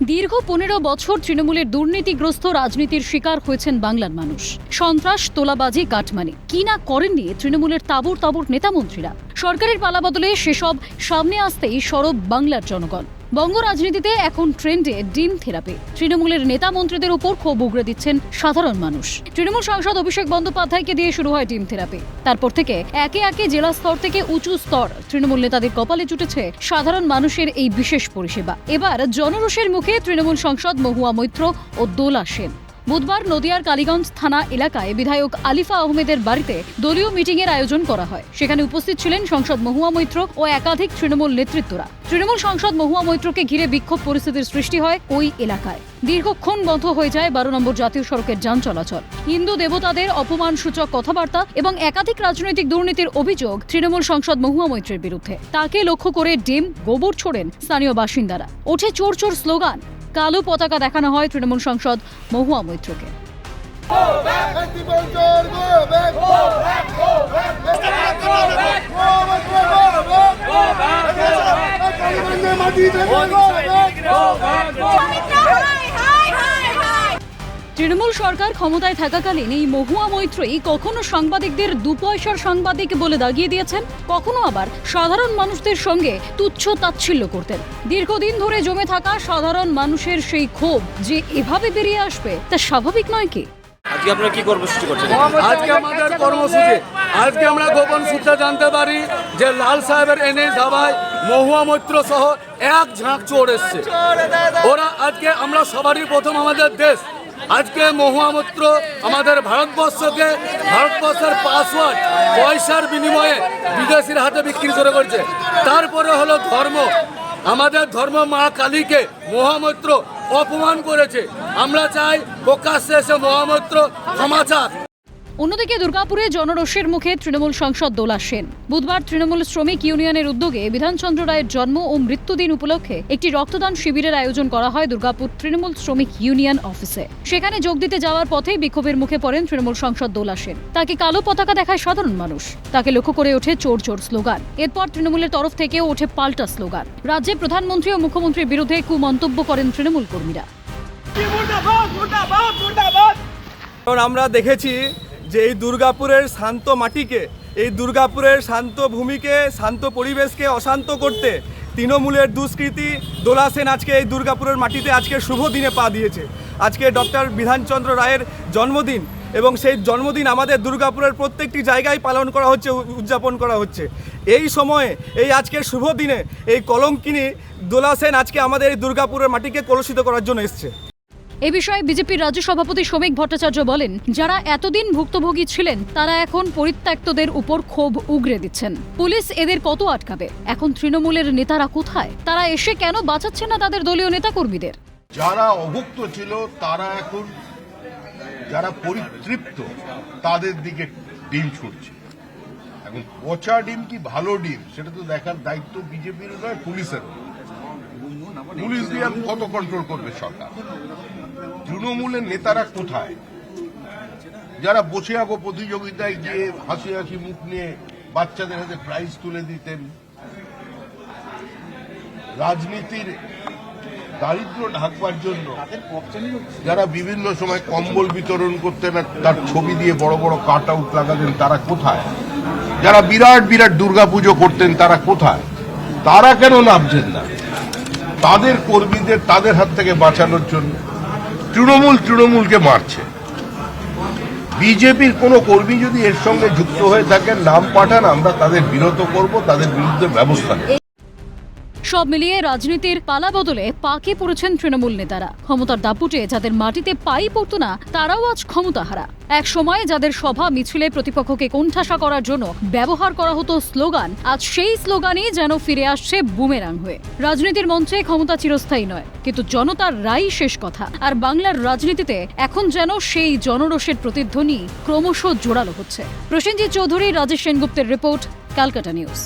দীর্ঘ 15 বছর তৃণমূলের দুর্নীতিগ্রস্ত রাজনীতির শিকার হয়েছেন বাংলার মানুষ। সন্ত্রাস, তোলাবাজি, কাটমানি কি না করেননি তৃণমূলের তাবড় তাবড় নেতামন্ত্রীরা। সরকারের পালাবদলে সেসব সামনে আসতেই সরব বাংলার জনগণ। বঙ্গ রাজনীতিতে এখন ট্রেন্ডে ডিম থেরাপি। তৃণমূলের নেতা মন্ত্রীদের উপর ক্ষোভ উগরে দিচ্ছেন সাধারণ মানুষ। তৃণমূল সাংসদ অভিষেক বন্দ্যোপাধ্যায়কে দিয়ে শুরু হয় ডিম থেরাপি। তারপর থেকে একে একে জেলা স্তর থেকে উঁচু স্তর তৃণমূল নেতাদের কপালে জুটেছে সাধারণ মানুষের এই বিশেষ পরিষেবা। এবার জনরোষের মুখে তৃণমূল সাংসদ মহুয়া মৈত্র ও দোলা সেন। বুধবার নদিয়ার কালীগঞ্জ থানা এলাকায় বিধায়ক আলিফা আহমেদের বাড়িতে দলীয় মিটিংয়ের আয়োজন করা হয়। সেখানে উপস্থিত ছিলেন সাংসদ মহুয়া মৈত্র ও একাধিক তৃণমূল নেতৃত্বরা। তৃণমূল সাংসদ মহুয়া মৈত্রকে ঘিরে বিক্ষোভ পরিস্থিতির সৃষ্টি হয় ওই এলাকায়। দীর্ঘক্ষণ বন্ধ হয়ে যায় 12 নম্বর জাতীয় সড়কের যান চলাচল। হিন্দু দেবতাদের অপমানসূচক কথাবার্তা এবং একাধিক রাজনৈতিক দুর্নীতির অভিযোগ তৃণমূল সাংসদ মহুয়া মৈত্রের বিরুদ্ধে। তাকে লক্ষ্য করে ডিম, গোবর ছোড়েন স্থানীয় বাসিন্দারা। ওঠে চোর চোর স্লোগান। কালো পতাকা দেখানো হয় তৃণমূল সাংসদ মহুয়া মৈত্রকে। তৃণমূল সরকার ক্ষমতায় থাকাকালীন এই মহুয়া মৈত্রই কখনো সাংবাদিকদের 2 পয়সার সাংবাদিক বলে দাগিয়ে দিয়েছেন, কখনো আবার সাধারণ মানুষদের সঙ্গে তুচ্ছ তাচ্ছিল্য করতেন। দীর্ঘদিন ধরে জমে থাকা সাধারণ মানুষের সেই ক্ষোভ যে এভাবে বেরিয়ে আসবে তা স্বাভাবিক নয় কি? আজকে আপনারা কি কর্মসূচি করছেন? আজকে আমাদের কর্মসূচি, আজকে আমরা গোপন সূত্রে জানতে পারি যে লাল সাহেবের এনে ধাবায় মহুয়া মৈত্র সহ এক ঝাঁক চোর এসছে। ওরা আজকে আমরা সবারই প্রথম আমাদের দেশ। আজকে মহুয়া মৈত্র আমাদের ভারতবর্ষকে, ভারতবর্ষের পাসওয়ার্ড পয়সার বিনিময়ে বিদেশির হাতে বিক্রি করে করছে। তারপরে হলো ধর্ম, আমাদের ধর্ম মা কালীকে মহুয়া মৈত্র অপমান করেছে। আমরা চাই প্রকাশ্যে এসে মহুয়া মৈত্র ক্ষমা চাক। অন্যদিকে দুর্গাপুরে জনরোষের মুখে তৃণমূল সাংসদ দোলা সেন। বুধবার তৃণমূল শ্রমিক ইউনিয়নের উদ্যোগে বিধানচন্দ্র রায়ের জন্ম ও মৃত্যুদিন উপলক্ষে একটি রক্তদান শিবিরের আয়োজন করা হয় দুর্গাপুর তৃণমূল শ্রমিক ইউনিয়ন অফিসে। সেখানে যোগ দিতে যাওয়ার পথে বিক্ষোভের মুখে পড়েন তৃণমূল সাংসদ দোলা সেন। তাকে কালো পতাকা দেখায় সাধারণ মানুষ। তাকে লক্ষ্য করে ওঠে চোর চোর স্লোগান। এরপর তৃণমূলের তরফ থেকেও ওঠে পাল্টা স্লোগান। রাজ্যে প্রধানমন্ত্রী ও মুখ্যমন্ত্রীর বিরুদ্ধে কুমন্তব্য করেন তৃণমূল কর্মীরা। আমরা দেখেছি যে এই দুর্গাপুরের শান্ত মাটিকে, এই দুর্গাপুরের শান্ত ভূমিকে, শান্ত পরিবেশকে অশান্ত করতে তৃণমূলের দুষ্কৃতী দোলা সেন আজকে এই দুর্গাপুরের মাটিতে আজকে শুভ দিনে পা দিয়েছে। আজকে ডক্টর বিধানচন্দ্র রায়ের জন্মদিন এবং সেই জন্মদিন আমাদের দুর্গাপুরের প্রত্যেকটি জায়গায় পালন করা হচ্ছে, উদযাপন করা হচ্ছে। এই সময়ে এই আজকের শুভ দিনে এই কলঙ্কিনী দোলা সেন আজকে আমাদের এই দুর্গাপুরের মাটিকে কলুষিত করার জন্য এসছে। এ বিষয়ে বিজেপির রাজ্য সভাপতি শ্রমিক ভট্টাচার্য বলেন, যারা এতদিন ভুক্তভোগী ছিলেন তারা এখন পরিত্যক্তদের উপর ক্ষোভ উগরে দিচ্ছেন। পুলিশ এদের কত আটকাবে? এখন তৃণমূলের নেতারা কোথায়? তারা এসে কেন বাঁচাচ্ছে না তাদের দলীয় নেতাকর্মীদের? যারা অভুক্ত ছিল তারা এখন, যারা পরিতৃপ্ত তাদের দিকে ডিম ছুটছে। এখন পচা ডিম কি ভালো ডিম সেটা তো দেখার দায়িত্ব বিজেপির নয়, পুলিশের। পুলিশ দিয়ে কত কন্ট্রোল করবে সরকার? তৃণমূলের নেতারা কোথায়? যারা বসে আগো প্রতিযোগিতায় গিয়ে হাসি হাসি মুখ নিয়ে বাচ্চাদের হাতে প্রাইজ তুলে দিতেন, রাজনীতির দারিদ্র ঢাকবার জন্য যারা বিভিন্ন সময় কম্বল বিতরণ করতেন তার ছবি দিয়ে বড় বড় কাট আউট লাগাতেন, তারা কোথায়? যারা বিরাট বিরাট দুর্গাপুজো করতেন তারা কোথায়? তারা কেন নামছেন না তাদের কর্মীদের তাদের হাত থেকে বাঁচানোর জন্য? তৃণমূলকে মারছে। বিজেপির কোন কর্মী যদি এর সঙ্গে যুক্ত হয়ে থাকেন নাম পাঠান, আমরা তাদের বিরত করব, তাদের বিরুদ্ধে ব্যবস্থা নেব। সব মিলিয়ে রাজনীতির পালা বদলে পাকে পড়েছেন তৃণমূল নেতারা। ক্ষমতার দাপুটে যাদের মাটিতে পাই পড়তো না তারাও আজ ক্ষমতাহারা। এক সময় যাদের সভা মিছিলে প্রতিপক্ষকে কোণঠাসা করার জন্য ব্যবহার করা হতো স্লোগান, আজ সেই স্লোগানই যেন ফিরে আসছে বুমেরাং হয়ে। রাজনীতির মঞ্চে ক্ষমতা চিরস্থায়ী নয়, কিন্তু জনতার রায় শেষ কথা। আর বাংলার রাজনীতিতে এখন যেন সেই জনরোষের প্রতিধ্বনি ক্রমশ জোরালো হচ্ছে। প্রসেনজিৎ চৌধুরী, রাজেশ সেনগুপ্তের রিপোর্ট, ক্যালকাটা নিউজ।